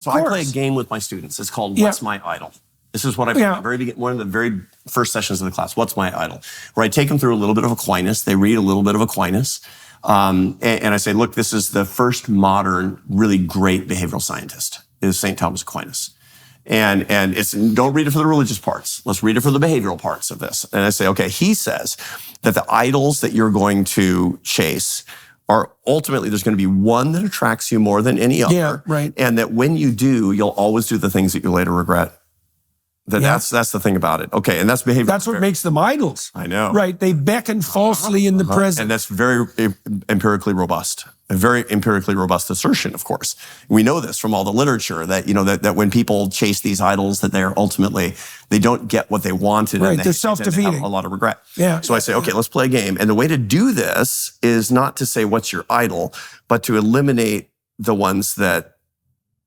So I play a game with my students. It's called What's My Idol? This is what I one of the very first sessions of the class. What's my idol? Where I take them through a little bit of Aquinas. They read a little bit of Aquinas. And I say, look, this is the first modern, really great behavioral scientist, is St. Thomas Aquinas. And it's, don't read it for the religious parts. Let's read it for the behavioral parts of this. And I say, okay, he says that the idols that you're going to chase are ultimately, there's going to be one that attracts you more than any other. Yeah, right. And that when you do, you'll always do the things that you later regret. That's the thing about it. Okay, and that's behavior. That's what makes them idols. I know. Right, they beckon falsely in the present. And that's very empirically robust. A very empirically robust assertion, of course. We know this from all the literature that, that when people chase these idols, that they're ultimately, they don't get what they wanted. Right, and they're self-defeating. They have a lot of regret. Yeah. So I say, okay, let's play a game. And the way to do this is not to say what's your idol, but to eliminate the ones that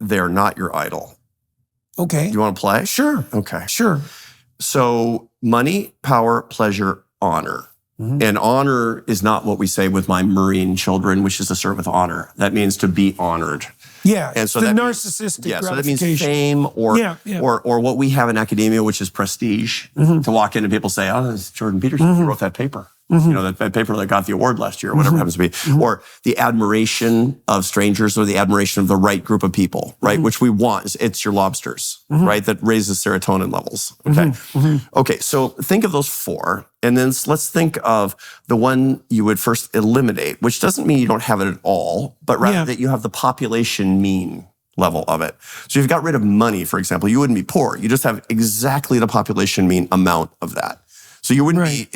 they're not your idol. Okay. You want to play? Sure. Okay. Sure. So money, power, pleasure, honor. Mm-hmm. And honor is not what we say with my Marine children, which is to serve with honor. That means to be honored. Yeah. And so the that narcissistic means, so that means gratification. fame or what we have in academia, which is prestige. Mm-hmm. To walk in and people say, oh, this is Jordan Peterson who wrote that paper. Mm-hmm. That paper that got the award last year, or whatever it happens to be. Mm-hmm. Or the admiration of strangers or the admiration of the right group of people, right? Mm-hmm. Which we want. It's your lobsters, right? That raises serotonin levels, okay? Mm-hmm. Okay, so think of those four. And then let's think of the one you would first eliminate, which doesn't mean you don't have it at all, but rather that you have the population mean level of it. So if you got rid of money, for example, you wouldn't be poor. You just have exactly the population mean amount of that. So you wouldn't be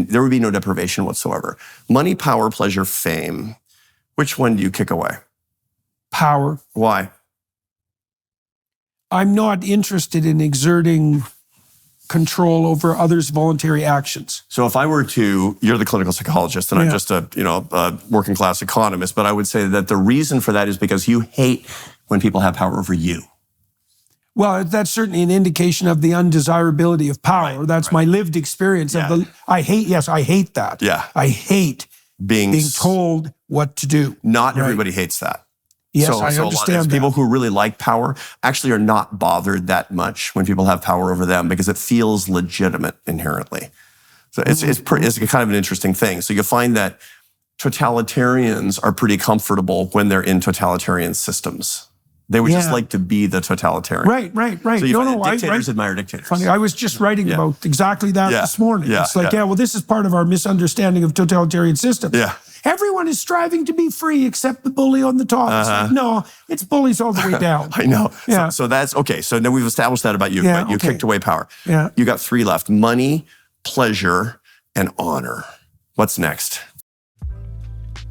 there would be no deprivation whatsoever. Money, power, pleasure, fame. Which one do you kick away? Power. Why? I'm not interested in exerting control over others' voluntary actions. So if I were to, you're the clinical psychologist and I'm just a working class economist, but I would say that the reason for that is because you hate when people have power over you. Well, that's certainly an indication of the undesirability of power. Right, that's my lived experience of I hate that. Yeah. I hate being told what to do. Not everybody hates that. Yes, I understand that. People who really like power actually are not bothered that much when people have power over them because it feels legitimate inherently. So it's kind of an interesting thing. So you'll find that totalitarians are pretty comfortable when they're in totalitarian systems. They would just like to be the totalitarian. Right. So dictators admire dictators. Funny, I was just writing about exactly that this morning. Yeah. It's like, well, this is part of our misunderstanding of totalitarian systems. Yeah. Everyone is striving to be free except the bully on the top. It's like, no, it's bullies all the way down. I know. Yeah. So that's, okay. So now we've established that about you. Yeah, but you kicked away power. Yeah. You got three left. Money, pleasure, and honor. What's next?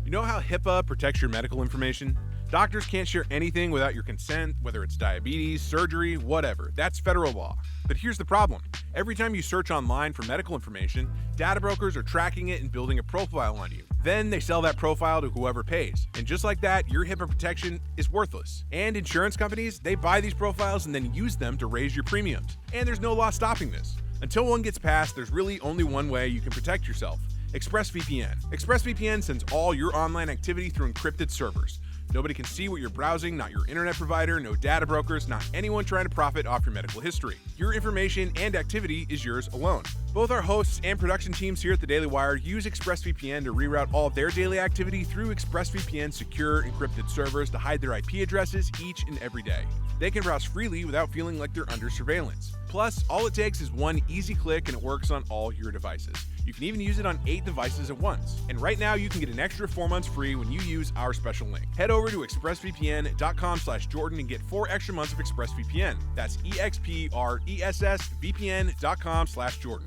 You know how HIPAA protects your medical information? Doctors can't share anything without your consent, whether it's diabetes, surgery, whatever. That's federal law. But here's the problem. Every time you search online for medical information, data brokers are tracking it and building a profile on you. Then they sell that profile to whoever pays. And just like that, your HIPAA protection is worthless. And insurance companies, they buy these profiles and then use them to raise your premiums. And there's no law stopping this. Until one gets passed, there's really only one way you can protect yourself. ExpressVPN. ExpressVPN sends all your online activity through encrypted servers. Nobody can see what you're browsing, not your internet provider, no data brokers, not anyone trying to profit off your medical history. Your information and activity is yours alone. Both our hosts and production teams here at The Daily Wire use ExpressVPN to reroute all of their daily activity through ExpressVPN's secure, encrypted servers to hide their IP addresses each and every day. They can browse freely without feeling like they're under surveillance. Plus, all it takes is one easy click and it works on all your devices. You can even use it on 8 devices at once. And right now, you can get an extra 4 months free when you use our special link. Head over to expressvpn.com/Jordan and get 4 extra months of ExpressVPN. That's expressvpn.com/Jordan.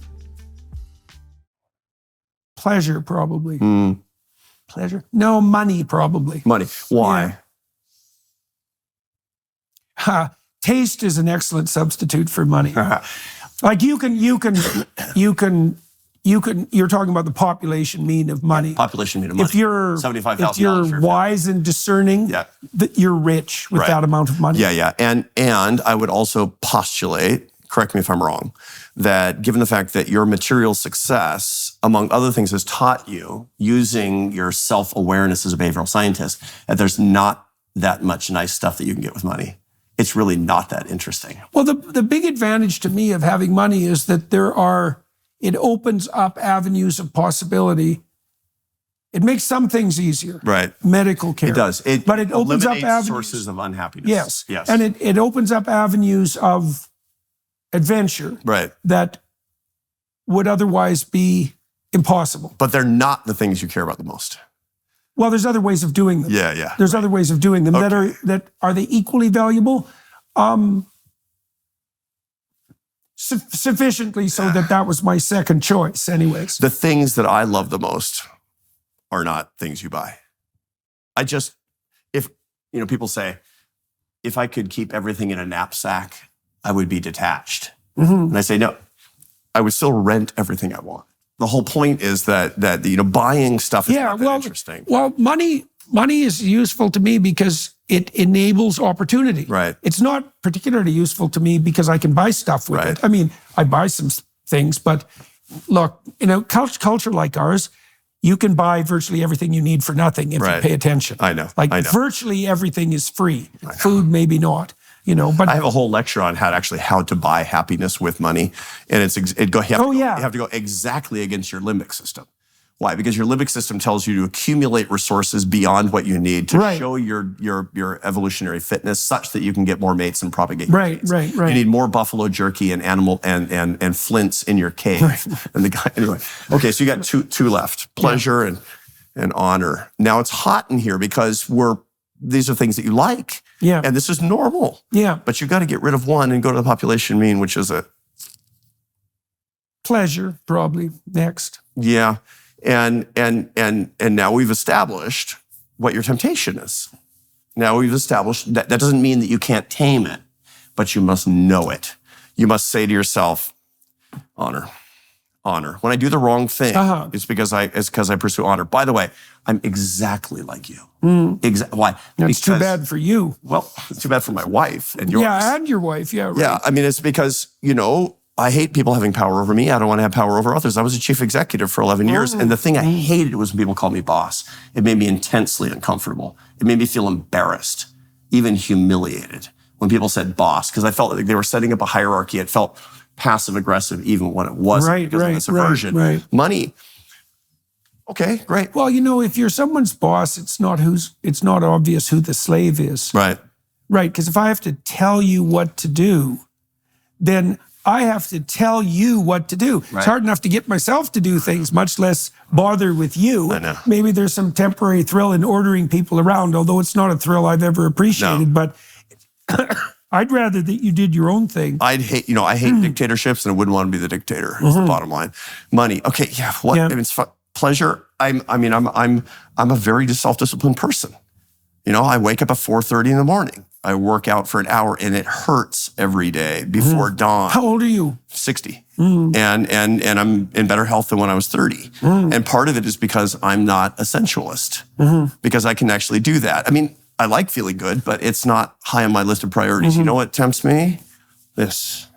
Pleasure, probably. Pleasure? No, money, probably. Money. Why? Taste is an excellent substitute for money. Like you're talking about the population mean of money. Population mean of money. If you're wise and discerning, that you're rich with that amount of money. Yeah. And I would also postulate, correct me if I'm wrong, that given the fact that your material success, among other things, has taught you using your self-awareness as a behavioral scientist, that there's not that much nice stuff that you can get with money. it's really not that interesting. Well, the big advantage to me of having money is that it opens up avenues of possibility. It makes some things easier. Right. Medical care. It does. But it opens up eliminates avenues. sources of unhappiness. Yes. Yes. And it opens up avenues of adventure right. that would otherwise be impossible. But they're not the things you care about the most. Well, there's other ways of doing them. Yeah. There's other ways of doing them that are they equally valuable? Sufficiently so that was my second choice anyways. The things that I love the most are not things you buy. People say, if I could keep everything in a knapsack, I would be detached. And I say, no, I would still rent everything I want. The whole point is that buying stuff is not that interesting. Well, money is useful to me because it enables opportunity. Right. It's not particularly useful to me because I can buy stuff with Right. it. I mean, I buy some things, but look, in a culture like ours, you can buy virtually everything you need for nothing if you pay attention. I know. Virtually everything is free. Food, maybe not. But I have a whole lecture on how to buy happiness with money, and you have to go exactly against your limbic system. Why? Because your limbic system tells you to accumulate resources beyond what you need to show your evolutionary fitness, such that you can get more mates and propagate. Right. You need more buffalo jerky and animal and flints in your cave. And the guy anyway. Okay, so you got two left: pleasure and honor. Now it's hot in here because these are things that you like. Yeah. And this is normal. Yeah. But you've got to get rid of one and go to the population mean, which is pleasure, probably next. Yeah. And now we've established what your temptation is. Now we've established that doesn't mean that you can't tame it, but you must know it. You must say to yourself, honor. When I do the wrong thing, it's because I pursue honor. By the way, I'm exactly like you. Why? It's too bad for you. Well, it's too bad for my wife and yours. Yeah, and your wife. Yeah, right. Yeah, I mean, it's because, I hate people having power over me. I don't want to have power over others. I was a chief executive for 11 years, and the thing I hated was when people called me boss. It made me intensely uncomfortable. It made me feel embarrassed, even humiliated when people said boss, because I felt like they were setting up a hierarchy. It felt passive-aggressive even when it wasn't because of this aversion. Right. Money. Okay, great. Well, if you're someone's boss, it's not obvious who the slave is. Right. Right, because if I have to tell you what to do, then I have to tell you what to do. Right. It's hard enough to get myself to do things, much less bother with you. I know. Maybe there's some temporary thrill in ordering people around, although it's not a thrill I've ever appreciated. No. But I'd rather that you did your own thing. I hate dictatorships, and I wouldn't want to be the dictator. Is the bottom line. Money. Okay, yeah. What? Yeah. I mean, it's pleasure. I'm a very self-disciplined person. I wake up at 4:30 in the morning. I work out for an hour, and it hurts every day before dawn. How old are you? 60. And I'm in better health than when I was 30. And part of it is because I'm not a sensualist, because I can actually do that. I mean, I like feeling good, but it's not high on my list of priorities. You know what tempts me? This.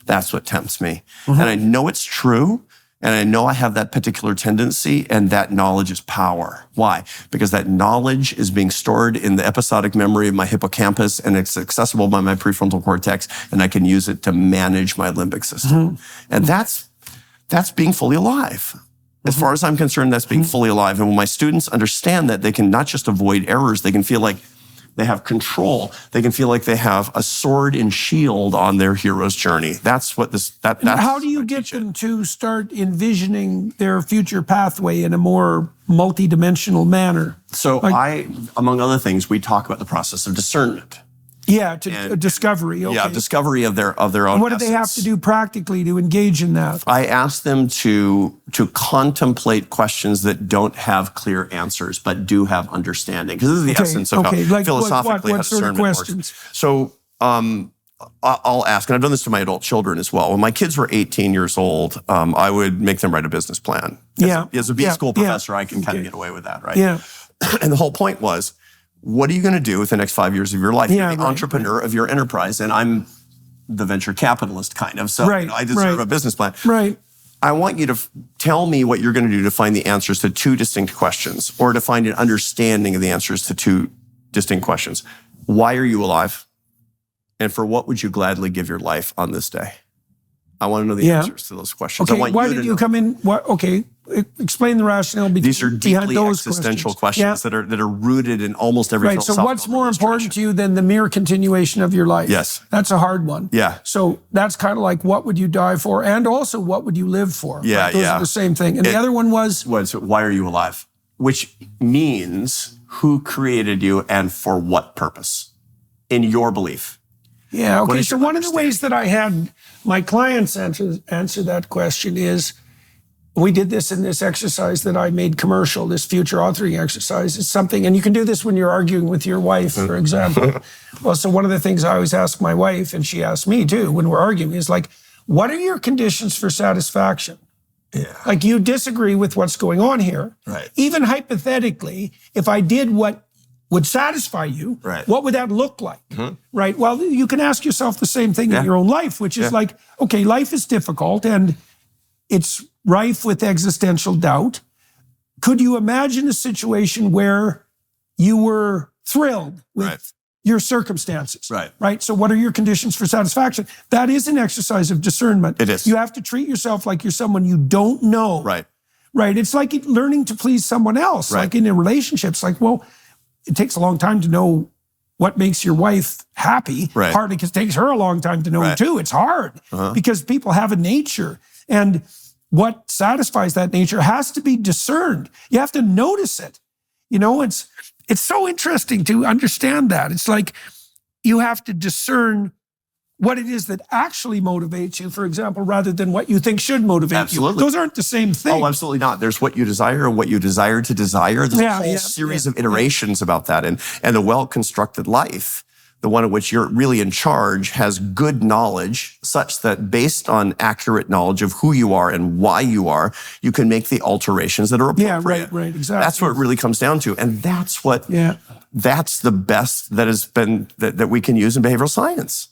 That's what tempts me. And I know it's true. And I know I have that particular tendency, and that knowledge is power. Why? Because that knowledge is being stored in the episodic memory of my hippocampus, and it's accessible by my prefrontal cortex, and I can use it to manage my limbic system. And that's being fully alive. As far as I'm concerned, that's being fully alive. And when my students understand that, they can not just avoid errors, they can feel like they have control. They can feel like they have a sword and shield on their hero's journey. That's what that's. How do you get them to start envisioning their future pathway in a more multidimensional manner? So among other things, we talk about the process of discernment. Yeah, discovery. Okay. Yeah, discovery of their own. And what do they have to do practically to engage in that? I ask them to contemplate questions that don't have clear answers, but do have understanding. Because this is the essence of how philosophically how discernment works. So I'll ask, and I've done this to my adult children as well. When my kids were 18 years old, I would make them write a business plan. As a B school professor, I can kind of get away with that, right? Yeah. And the whole point was, what are you going to do with the next 5 years of your life? You're the entrepreneur of your enterprise, and I'm the venture capitalist kind of. So I deserve a business plan. Right. I want you to tell me what you're going to do to find the answers to two distinct questions, or to find an understanding of the answers to two distinct questions. Why are you alive? And for what would you gladly give your life on this day? I want to know the answers to those questions. Okay, why did you come in? Okay, explain the rationale behind these are behind deeply those existential questions that are rooted in almost every Right. philosophical So what's more important to you than the mere continuation of your life? Yes. That's a hard one. Yeah. So that's kind of like, what would you die for? And also, what would you live for? Yeah, right? Those are the same thing. And the other one was? Why are you alive? Which means who created you and for what purpose, in your belief. Yeah, okay. So one of the ways that I had my clients answer that question is, we did this in this exercise that I made commercial, this future authoring exercise. It's something, and you can do this when you're arguing with your wife, for example. Well, so one of the things I always ask my wife, and she asks me too, when we're arguing, is like, what are your conditions for satisfaction? Yeah. Like, you disagree with what's going on here. Right. Even hypothetically, if I did what would satisfy you, right, what would that look like? Right? Well, you can ask yourself the same thing in your own life, which is like, okay, life is difficult and it's rife with existential doubt. Could you imagine a situation where you were thrilled with your circumstances? Right? So what are your conditions for satisfaction? That is an exercise of discernment. It is. You have to treat yourself like you're someone you don't know. Right? It's like learning to please someone else. Like in a relationship, it's like, well, it takes a long time to know what makes your wife happy. Partly because it takes her a long time to know too. It's hard because people have a nature, and what satisfies that nature has to be discerned. You have to notice it. You know, it's so interesting to understand that. It's like you have to discern what it is that actually motivates you, for example, rather than what you think should motivate you. Those aren't the same thing. Oh, absolutely not. There's what you desire and what you desire to desire. There's a whole series of iterations about that. And the well-constructed life, the one in which you're really in charge, has good knowledge such that based on accurate knowledge of who you are and why you are, you can make the alterations that are appropriate. Right, exactly. That's what it really comes down to. And that's what, that's the best that has been, that we can use in behavioral science.